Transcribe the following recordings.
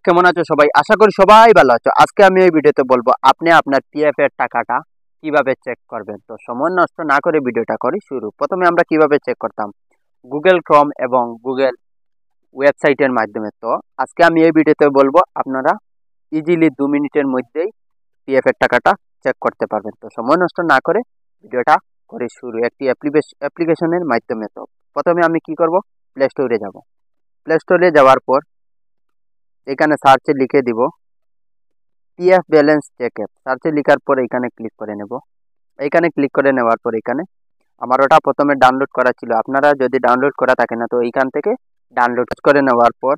কেমন আছো সবাই? আশা করি সবাই ভালো আছো। আজকে আমি এই ভিডিওতে বলবো আপনি আপনার পিএফ এর টাকাটা কিভাবে চেক করবেন। তো সময় নষ্ট না করে ভিডিওটা করি শুরু। প্রথমে আমরা কিভাবে চেক করতাম, গুগল ক্রোম এবং গুগল ওয়েবসাইটের মাধ্যমে। তো আজকে আমি এই ভিডিওতে বলবো আপনারা ইজিলি 2 মিনিটের মধ্যেই পিএফ এর টাকাটা চেক করতে পারবেন। তো সময় নষ্ট না করে ভিডিওটা করি শুরু একটি অ্যাপ্লিকেশনের মাধ্যমে। তো প্রথমে আমি কি করব, প্লে স্টোরে যাব। প্লে স্টোরে যাওয়ার পর এখানে সার্চে লিখে দিব পিএফ ব্যালেন্স চেক অ্যাপ। সার্চে লেখার পর এখানে ক্লিক করে নেব। এইখানে ক্লিক করে নেওয়ার পর এখানে আমার ওটা প্রথমে ডাউনলোড করা ছিল। আপনারা যদি ডাউনলোড করা থাকে না তো এইখান থেকে ডাউনলোড করে নেওয়ার পর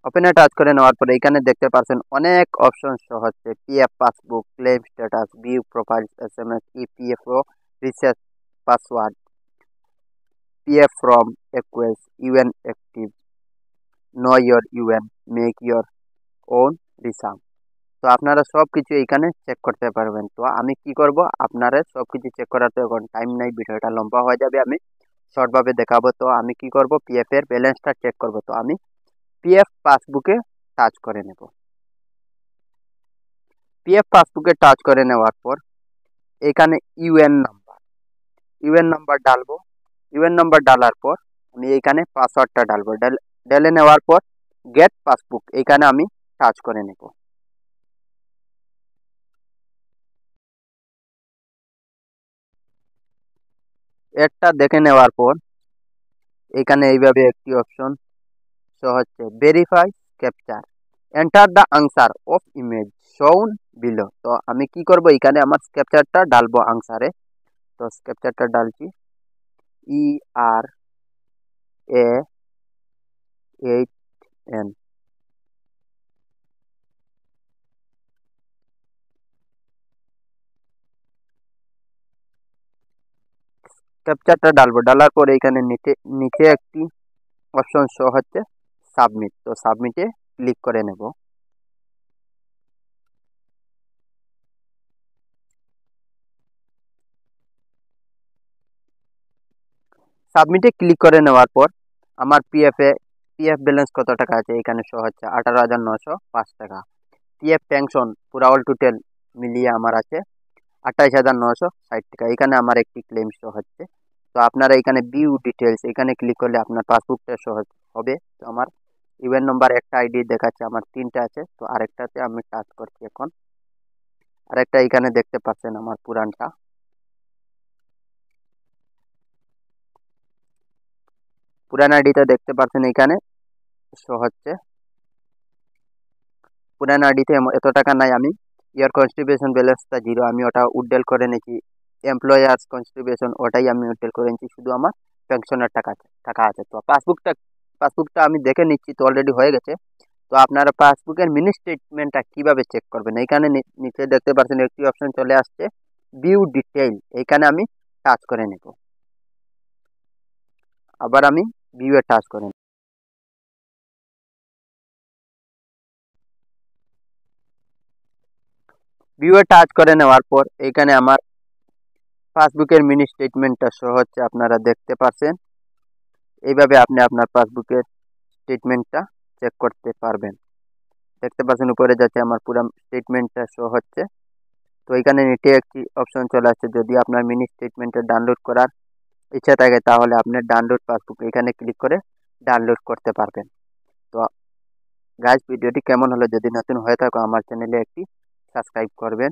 ওপেনে টাচ করে নেওয়ার পর এখানে দেখতে পাচ্ছেন অনেক অপশন শো হচ্ছে, PF passbook, claim status, view profile, SMS, EPFO, reset password, PF form request, UAN active, know your UAN, make your own resume. তো আপনারা সব কিছু এইখানে চেক করতে পারবেন। তো আমি কি করব, আপনারা সব কিছু চেক করার তো এখন টাইম নাই, ভিডিওটা লম্বা হয়ে যাবে, আমি শর্টভাবে দেখাবো। তো আমি কি করব, পিএফ এর ব্যালেন্সটা চেক করব। তো আমি পিএফ পাসবুকে টাচ করে নেব। পিএফ পাসবুকে টাচ করে নেওয়ার পর এখানে ইউএন নাম্বার ডালবো। ইউএন নাম্বার ডালার পর আমি এইখানে পাসওয়ার্ডটা ডালবো। ঢেলে নেওয়ার পর গেট পাসবুক এইখানে আমি টাচ করে নেব। এরটা দেখে নেওয়ার পর এখানে এইভাবে একটি অপশন শো হচ্ছে, verify capture, enter the answer of image শোন বিলো। তো আমি কি করব, এখানে আমার ক্যাপচারটা ডালবো আনসারে। তো ক্যাপচারটা ডালছি, ERA8N। ক্যাপচারটা ডালবো, ডালার পরে এখানে নিচে নিচে একটি অপশন শো হচ্ছে সাবমিট। তো সাবমিটে ক্লিক করে নেব। সাবমিটে ক্লিক করে নেওয়ার পর আমার পিএফ ব্যালেন্স কত টাকা আছে এখানে শো হচ্ছে 18,905 টাকা। পিএফ পেনশন পুরা অল টোটাল মিলিয়ে আমার আছে 28,960 টাকা। এখানে আমার একটি ক্লেম শো হচ্ছে। তো আপনারা এখানে ভিউ ডিটেলস এখানে ক্লিক করলে আপনার পাসবুকটা শো হবে। তো আমার ইউএন নম্বর একটা আইডি দেখাচ্ছে, আমার 3টা আছে। তো আরেকটাতে আমি টাচ করছি এখন। আরেকটা এখানে দেখতে পাচ্ছেন আমার পুরানটা। পুরান আইডিটা দেখতে পাচ্ছেন এখানে শো হচ্ছে। পুরান আইডিতে এত টাকা নাই, আমি ইয়ার কন্ট্রিবিউশন ব্যালেন্সটা 0, আমি ওটা উড্ডেল করে নিয়েছি। এমপ্লয়ার্স কন্ট্রিবিউশন ওটাই আমি উড্ডেল করে নিয়েছি, শুধু আমার পেনশনের টাকা আছে। তো পাসবুকটা আমি দেখে নিচ্ছি, তো অলরেডি হয়ে গেছে। তো আপনারা পাসবুকের মিনি স্টেটমেন্টটা কিভাবে চেক করবেন, এইখানে নিচে দেখতে পাচ্ছেন একটি অপশন চলে আসছে, ভিউ ডিটেইল। এইখানে আমি টাচ করে নেব। আবার আমি ভিউ এ টাচ করে নেব। ভিউ এ টাচ করে নেওয়ার পর এইখানে আমার পাসবুকের মিনি স্টেটমেন্টটা শো হচ্ছে, আপনারা দেখতে পাচ্ছেন। এইভাবে আপনি আপনার পাসবুকের স্টেটমেন্টটা চেক করতে পারবেন। দেখতে পাচ্ছেন উপরে যাচ্ছে আমার পুরো স্টেটমেন্টটা শো হচ্ছে। তো এখানে নিচে একটি অপশন চলে আসছে, যদি আপনার মিনি স্টেটমেন্টটা ডাউনলোড করার ইচ্ছা থাকে তাহলে আপনি ডাউনলোড পাসবুক এখানে ক্লিক করে ডাউনলোড করতে পারবেন। তো গাইস, ভিডিওটি কেমন হলো, যদি নতুন হয়ে থাকো আমার চ্যানেলে একটি সাবস্ক্রাইব করবেন।